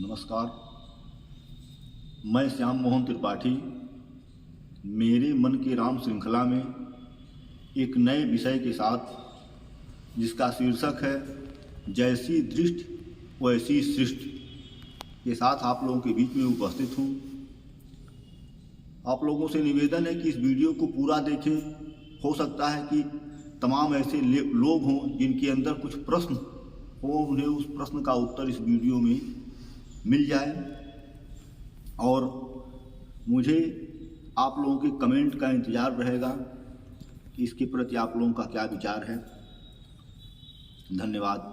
नमस्कार, मैं श्याम मोहन त्रिपाठी मेरे मन के राम श्रृंखला में एक नए विषय के साथ जिसका शीर्षक है जैसी दृष्टि वैसी सृष्टि के साथ आप लोगों के बीच में उपस्थित हूँ। आप लोगों से निवेदन है कि इस वीडियो को पूरा देखें। हो सकता है कि तमाम ऐसे लोग हों जिनके अंदर कुछ प्रश्न हो, उन्हें उस प्रश्न का उत्तर इस वीडियो में मिल जाए। और मुझे आप लोगों के कमेंट का इंतज़ार रहेगा कि इसके प्रति आप लोगों का क्या विचार है। धन्यवाद।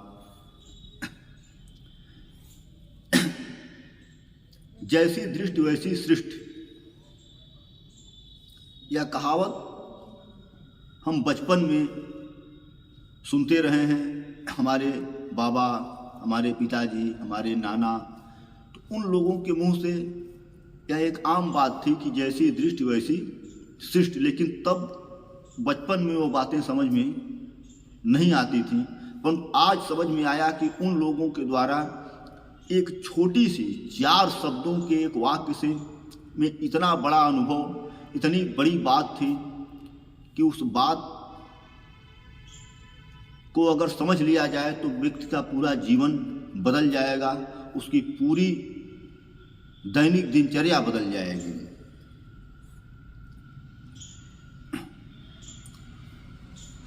जैसी दृष्टि वैसी सृष्टि, यह कहावत हम बचपन में सुनते रहे हैं। हमारे बाबा, हमारे पिताजी, हमारे नाना, तो उन लोगों के मुंह से यह एक आम बात थी कि जैसी दृष्टि वैसी सृष्टि। लेकिन तब बचपन में वो बातें समझ में नहीं आती थी, परंतु आज समझ में आया कि उन लोगों के द्वारा एक छोटी सी 4 शब्दों के एक वाक्य से में इतना बड़ा अनुभव, इतनी बड़ी बात थी कि उस बात को अगर समझ लिया जाए तो व्यक्ति का पूरा जीवन बदल जाएगा, उसकी पूरी दैनिक दिनचर्या बदल जाएगी।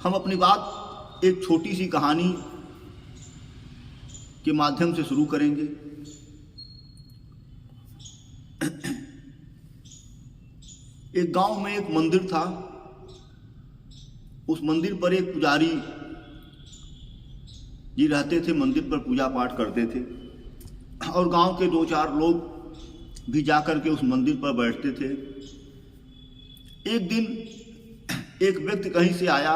हम अपनी बात एक छोटी सी कहानी के माध्यम से शुरू करेंगे। एक गांव में एक मंदिर था। उस मंदिर पर एक पुजारी जी रहते थे, मंदिर पर पूजा पाठ करते थे और गांव के 2-4 लोग भी जाकर के उस मंदिर पर बैठते थे। एक दिन एक व्यक्ति कहीं से आया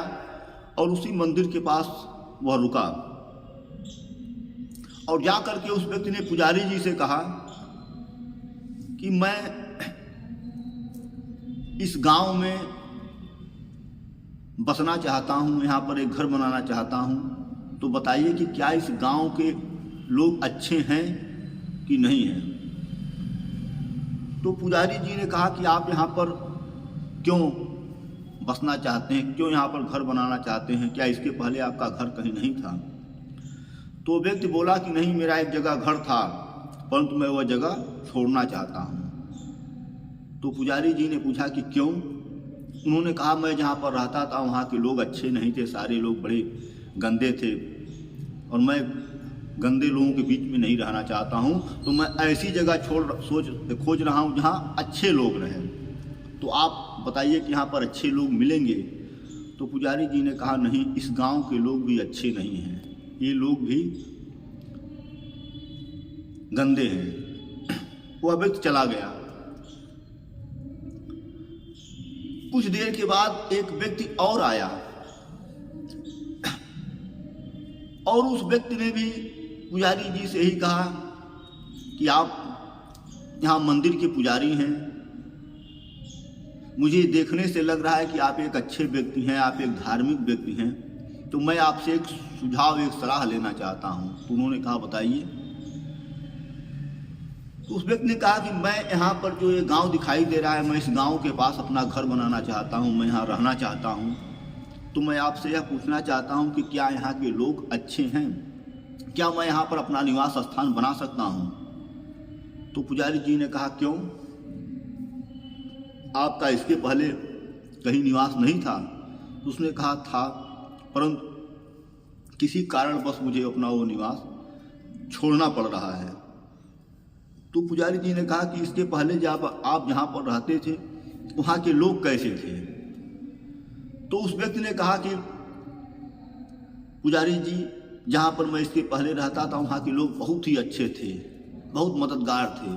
और उसी मंदिर के पास वह रुका और जाकर के उस व्यक्ति ने पुजारी जी से कहा कि मैं इस गांव में बसना चाहता हूं, यहाँ पर एक घर बनाना चाहता हूं, तो बताइए कि क्या इस गांव के लोग अच्छे हैं कि नहीं हैं। तो पुजारी जी ने कहा कि आप यहाँ पर क्यों बसना चाहते हैं, क्यों यहाँ पर घर बनाना चाहते हैं, क्या इसके पहले आपका घर कहीं नहीं था। तो व्यक्ति बोला कि नहीं, मेरा एक जगह घर था परंतु मैं वह जगह छोड़ना चाहता हूँ। तो पुजारी जी ने पूछा कि क्यों। उन्होंने कहा मैं जहाँ पर रहता था वहाँ के लोग अच्छे नहीं थे, सारे लोग बड़े गंदे थे और मैं गंदे लोगों के बीच में नहीं रहना चाहता हूँ, तो मैं ऐसी जगह खोज रहा हूँ जहाँ अच्छे लोग रहें। तो आप बताइए कि यहाँ पर अच्छे लोग मिलेंगे। तो पुजारी जी ने कहा नहीं, इस गांव के लोग भी अच्छे नहीं हैं, ये लोग भी गंदे हैं। वह व्यक्ति चला गया। कुछ देर के बाद एक व्यक्ति और आया और उस व्यक्ति ने भी पुजारी जी से ही कहा कि आप यहाँ मंदिर के पुजारी हैं, मुझे देखने से लग रहा है कि आप एक अच्छे व्यक्ति हैं, आप एक धार्मिक व्यक्ति हैं, तो मैं आपसे एक सुझाव, एक सलाह लेना चाहता हूँ। तो उन्होंने कहा बताइए। तो उस व्यक्ति ने कहा कि मैं यहाँ पर जो ये गांव दिखाई दे रहा है, मैं इस गांव के पास अपना घर बनाना चाहता हूँ, मैं यहाँ रहना चाहता हूँ। तो मैं आपसे यह पूछना चाहता हूँ कि क्या यहाँ के लोग अच्छे हैं, क्या मैं यहाँ पर अपना निवास स्थान बना सकता हूँ। तो पुजारी जी ने कहा क्यों, आपका इसके पहले कहीं निवास नहीं था। तो उसने कहा था, परंतु किसी कारणवश मुझे अपना वो निवास छोड़ना पड़ रहा है। तो पुजारी जी ने कहा कि इसके पहले जब आप जहाँ पर रहते थे वहाँ के लोग कैसे थे। तो उस व्यक्ति ने कहा कि पुजारी जी, जहाँ पर मैं इसके पहले रहता था वहाँ के लोग बहुत ही अच्छे थे, बहुत मददगार थे।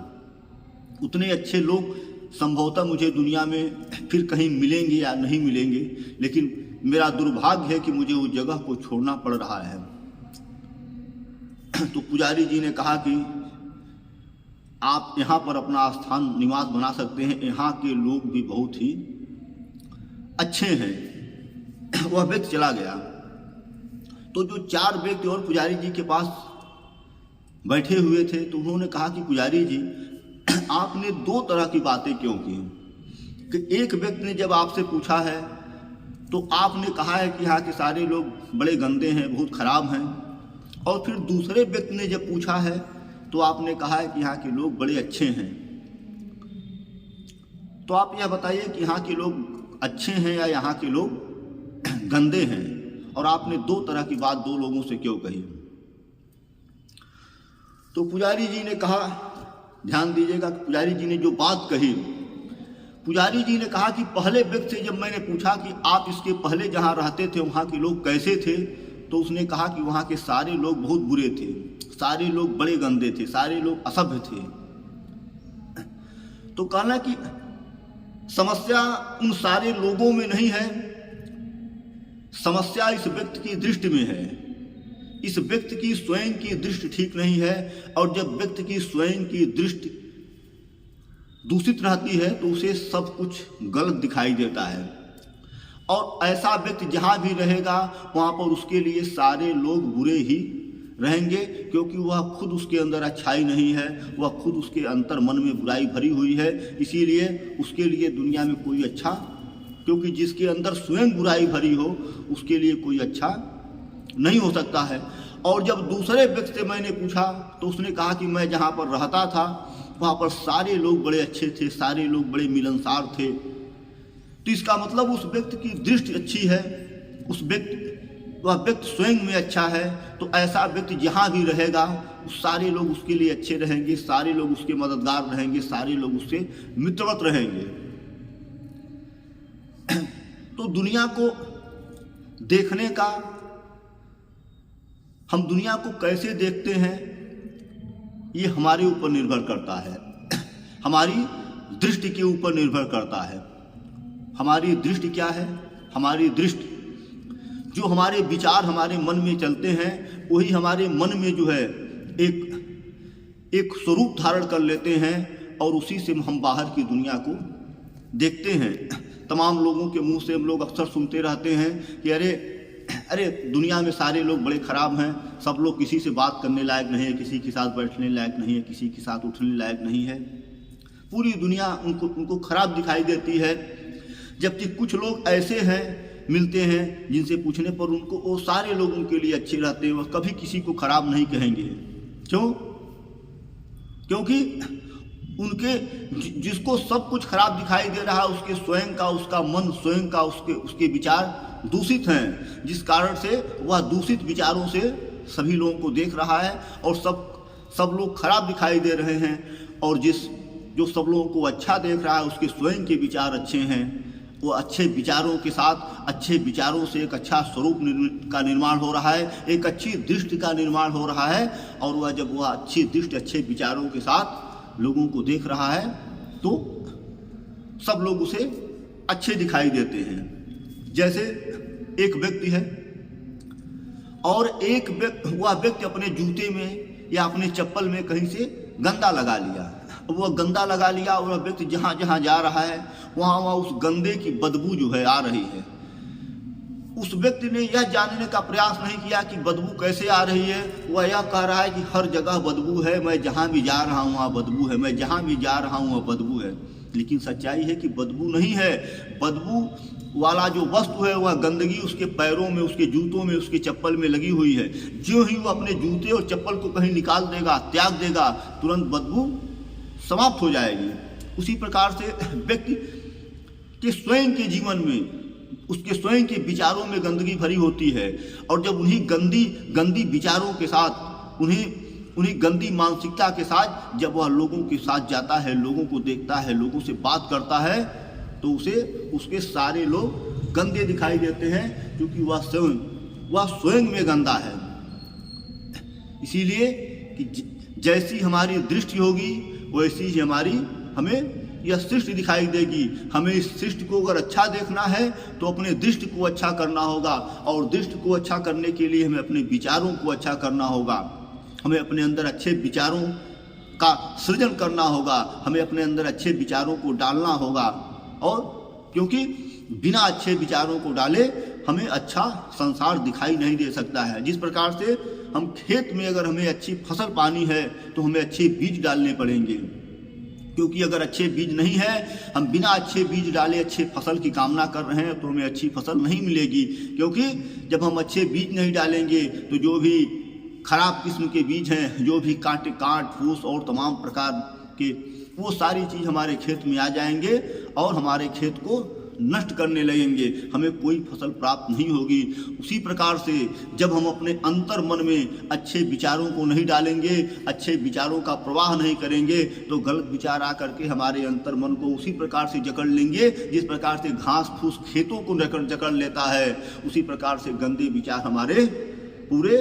उतने अच्छे लोग संभवतः मुझे दुनिया में फिर कहीं मिलेंगे या नहीं मिलेंगे, लेकिन मेरा दुर्भाग्य है कि मुझे उस जगह को छोड़ना पड़ रहा है। तो पुजारी जी ने कहा कि आप यहाँ पर अपना स्थान, निवास बना सकते हैं, यहाँ के लोग भी बहुत ही अच्छे हैं। वह व्यक्ति चला गया। तो जो 4 व्यक्ति और पुजारी जी के पास बैठे हुए थे, तो उन्होंने कहा कि पुजारी जी, आपने दो तरह की बातें क्यों की? कि एक व्यक्ति ने जब आपसे पूछा है तो आपने कहा है कि यहाँ के सारे लोग बड़े गंदे हैं, बहुत खराब हैं, और फिर दूसरे व्यक्ति ने जब पूछा है तो आपने कहा है कि यहाँ के लोग बड़े अच्छे हैं। तो आप यह बताइए कि यहाँ के लोग अच्छे हैं या यहाँ के लोग गंदे हैं? और आपने दो तरह की बात दो लोगों से क्यों कही? तो पुजारी जी ने कहा, ध्यान दीजिएगा, पुजारी जी ने जो बात कही, पुजारी जी ने कहा कि पहले व्यक्ति से जब मैंने पूछा कि आप इसके पहले जहाँ रहते थे वहाँ के लोग कैसे थे, तो उसने कहा कि वहाँ के सारे लोग बहुत बुरे थे, सारे लोग बड़े गंदे थे, सारे लोग असभ्य थे। तो कहना कि समस्या उन सारे लोगों में नहीं है, समस्या इस व्यक्ति की दृष्टि में है। इस व्यक्ति की स्वयं की दृष्टि ठीक नहीं है, और जब व्यक्ति की स्वयं की दृष्टि दूषित रहती है तो उसे सब कुछ गलत दिखाई देता है, और ऐसा व्यक्ति जहाँ भी रहेगा वहाँ पर उसके लिए सारे लोग बुरे ही रहेंगे, क्योंकि वह खुद उसके अंदर अच्छाई नहीं है, वह खुद उसके अंतर मन में बुराई भरी हुई है। इसीलिए उसके लिए दुनिया में कोई अच्छा, क्योंकि जिसके अंदर स्वयं बुराई भरी हो उसके लिए कोई अच्छा नहीं हो सकता है। और जब दूसरे व्यक्ति से मैंने पूछा तो उसने कहा कि मैं जहाँ पर रहता था वहाँ पर सारे लोग बड़े अच्छे थे, सारे लोग बड़े मिलनसार थे। तो इसका मतलब उस व्यक्ति की दृष्टि अच्छी है, वह व्यक्ति स्वयं में अच्छा है। तो ऐसा व्यक्ति जहाँ भी रहेगा सारे लोग उसके लिए अच्छे रहेंगे, सारे लोग उसके मददगार रहेंगे, सारे लोग उससे मित्रवत रहेंगे। तो दुनिया को देखने का, हम दुनिया को कैसे देखते हैं ये हमारे ऊपर निर्भर करता है, हमारी दृष्टि के ऊपर निर्भर करता है। हमारी दृष्टि क्या है? हमारी दृष्टि, जो हमारे विचार हमारे मन में चलते हैं वही हमारे मन में जो है एक स्वरूप धारण कर लेते हैं, और उसी से हम बाहर की दुनिया को देखते हैं। तमाम लोगों के मुंह से हम लोग अक्सर सुनते रहते हैं कि अरे दुनिया में सारे लोग बड़े खराब हैं, सब लोग किसी से बात करने लायक नहीं है, किसी के साथ बैठने लायक नहीं है, किसी के साथ उठने लायक नहीं है। पूरी दुनिया उनको खराब दिखाई देती है। जबकि कुछ लोग ऐसे हैं मिलते हैं जिनसे पूछने पर उनको वो सारे लोग उनके लिए अच्छे रहते हैं, वह कभी किसी को खराब नहीं कहेंगे। क्यों? क्योंकि उनके जिसको सब कुछ खराब दिखाई दे रहा है उसके स्वयं का, उसका मन स्वयं का, उसके विचार दूषित हैं, जिस कारण से वह दूषित विचारों से सभी लोगों को देख रहा है, और सब लोग खराब दिखाई दे रहे हैं। और जो सब लोगों को अच्छा देख रहा है उसके स्वयं के विचार अच्छे हैं, वो अच्छे विचारों के साथ, अच्छे विचारों से एक अच्छा स्वरूप का निर्माण हो रहा है, एक अच्छी दृष्टि का निर्माण हो रहा है। और वह जब वह अच्छी दृष्टि, अच्छे विचारों के साथ लोगों को देख रहा है तो सब लोग उसे अच्छे दिखाई देते हैं। जैसे एक व्यक्ति है और वह व्यक्ति अपने जूते में या अपने चप्पल में कहीं से गंदा लगा लिया, वह गंदा लगा लिया, और वह व्यक्ति जहाँ जहाँ जा रहा है वहाँ उस गंदे की बदबू जो है आ रही है। उस व्यक्ति ने यह जानने का प्रयास नहीं किया कि बदबू कैसे आ रही है, वह यह कह रहा है कि हर जगह बदबू है, मैं जहाँ भी जा रहा हूँ वहाँ बदबू है, मैं जहाँ भी जा रहा हूँ वहाँ बदबू है। लेकिन सच्चाई है कि बदबू नहीं है। बदबू वाला जो वस्तु है वह गंदगी उसके पैरों में, उसके जूतों में, उसके चप्पल में लगी हुई है। जो ही वह अपने जूते और चप्पल को कहीं निकाल देगा, त्याग देगा, तुरंत बदबू समाप्त हो जाएगी। उसी प्रकार से व्यक्ति के स्वयं के जीवन में, उसके स्वयं के विचारों में गंदगी भरी होती है, और जब उन्हीं गंदी विचारों के साथ, उन्हीं गंदी मानसिकता के साथ जब वह लोगों के साथ जाता है, लोगों को देखता है, लोगों से बात करता है, तो उसके सारे लोग गंदे दिखाई देते हैं, क्योंकि वह स्वयं में गंदा है। इसीलिए कि जैसी हमारी दृष्टि होगी वैसी ही हमें यह सृष्टि दिखाई देगी। हमें इस सृष्टि को अगर अच्छा देखना है तो अपने दृष्टि को अच्छा करना होगा, और दृष्टि को अच्छा करने के लिए हमें अपने विचारों को अच्छा करना होगा। हमें अपने अंदर अच्छे विचारों का सृजन करना होगा, हमें अपने अंदर अच्छे विचारों को डालना होगा। और क्योंकि बिना अच्छे विचारों को डाले हमें अच्छा संसार दिखाई नहीं दे सकता है। जिस प्रकार से हम खेत में अगर हमें अच्छी फसल पानी है तो हमें अच्छे बीज डालने पड़ेंगे, क्योंकि अगर अच्छे बीज नहीं है, हम बिना अच्छे बीज डाले अच्छे फसल की कामना कर रहे हैं तो हमें अच्छी फसल नहीं मिलेगी। क्योंकि जब हम अच्छे बीज नहीं डालेंगे तो जो भी खराब किस्म के बीज हैं, जो भी काट फूस और तमाम प्रकार के, वो सारी चीज़ हमारे खेत में आ जाएंगे और हमारे खेत को नष्ट करने लगेंगे, हमें कोई फसल प्राप्त नहीं होगी। उसी प्रकार से जब हम अपने अंतर मन में अच्छे विचारों को नहीं डालेंगे, अच्छे विचारों का प्रवाह नहीं करेंगे, तो गलत विचार आकर के हमारे अंतर मन को उसी प्रकार से जकड़ लेंगे जिस प्रकार से घास फूस खेतों को जकड़ लेता है। उसी प्रकार से गंदे विचार हमारे पूरे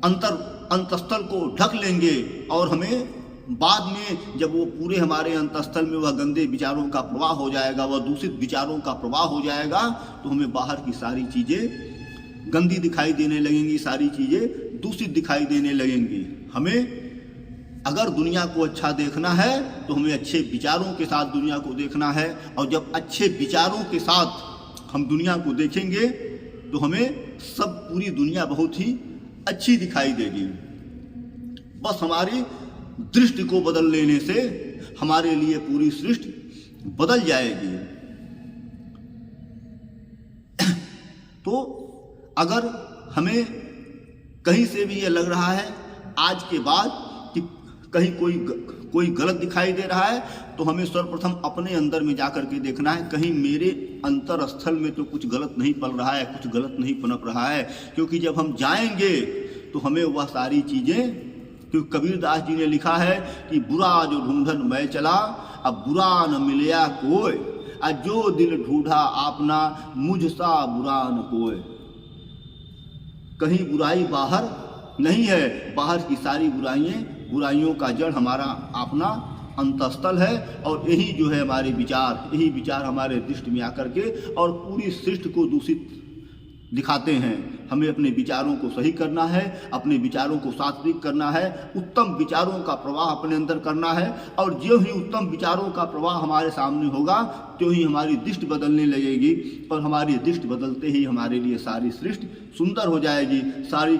अंतस्थल को ढक लेंगे और हमें बाद में जब वो पूरे हमारे अंतस्थल में वह गंदे विचारों का प्रवाह हो जाएगा, वह दूषित विचारों का प्रवाह हो जाएगा, तो हमें बाहर की सारी चीज़ें गंदी दिखाई देने लगेंगी, सारी चीज़ें दूषित दिखाई देने लगेंगी। हमें अगर दुनिया को अच्छा देखना है तो हमें अच्छे विचारों के साथ दुनिया को देखना है, और जब अच्छे विचारों के साथ हम दुनिया को देखेंगे तो हमें सब पूरी दुनिया बहुत ही अच्छी दिखाई देगी। बस हमारी दृष्टि को बदल लेने से हमारे लिए पूरी सृष्टि बदल जाएगी। तो अगर हमें कहीं से भी ये लग रहा है आज के बाद कि कहीं कोई गलत दिखाई दे रहा है, तो हमें सर्वप्रथम अपने अंदर में जाकर के देखना है, कहीं मेरे अंतर स्थल में तो कुछ गलत नहीं पल रहा है, कुछ गलत नहीं पनप रहा है। क्योंकि जब हम जाएंगे तो हमें वह सारी चीज़ें, क्योंकि कबीरदास जी ने लिखा है कि बुरा जो ढूंढन मैं चला, अब बुरा न मिलया कोई, जो दिल ढूंढा आपना मुझसा बुरा न कोई। कहीं बुराई बाहर नहीं है, बाहर की सारी बुराइयों का जड़ हमारा अपना अंतस्थल है, और यही जो है हमारे विचार, यही विचार हमारे दृष्टि में आकर के और पूरी सृष्टि को दूषित दिखाते हैं। हमें अपने विचारों को सही करना है, अपने विचारों को सात्विक करना है, उत्तम विचारों का प्रवाह अपने अंदर करना है, और जो ही उत्तम विचारों का प्रवाह हमारे सामने होगा तो ही हमारी दृष्टि बदलने लगेगी, और हमारी दृष्टि बदलते ही हमारे लिए सारी सृष्टि सुंदर हो जाएगी, सारी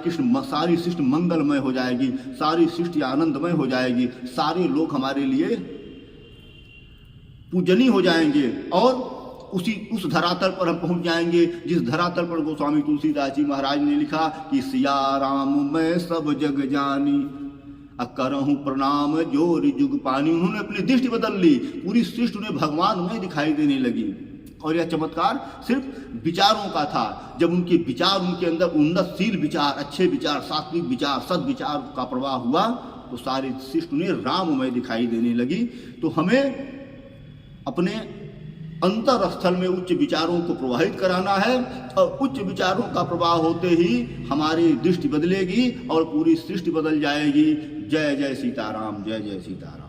सृष्टि मंगलमय हो जाएगी, सारी सृष्टि आनंदमय हो जाएगी, सारे लोग हमारे लिए पूजनीय हो जाएंगे, और उस धरातल पर हम पहुंच जाएंगे जिस धरातल पर गोस्वामी तुलसीदास जी महाराज ने लिखा कि सिया राम मैं सब जग जानी, करहूं प्रणाम जोरि जुग पानी। उन्होंने अपनी दृष्टि बदल ली, पूरी सृष्टि उन्हें भगवान में दिखाई देने लगी, और यह चमत्कार सिर्फ विचारों का था। जब उनके विचार, उनके अंदर उन्नतशील विचार, अच्छे विचार, सात्विक विचार, सद्विचार का प्रवाह हुआ तो सारी सृष्टि उन्हें राममय दिखाई देने लगी। तो हमें अपने अंतर स्थल में उच्च विचारों को प्रवाहित कराना है, और उच्च विचारों का प्रवाह होते ही हमारी दृष्टि बदलेगी और पूरी सृष्टि बदल जाएगी। जय जय सीताराम, जय जय सीताराम।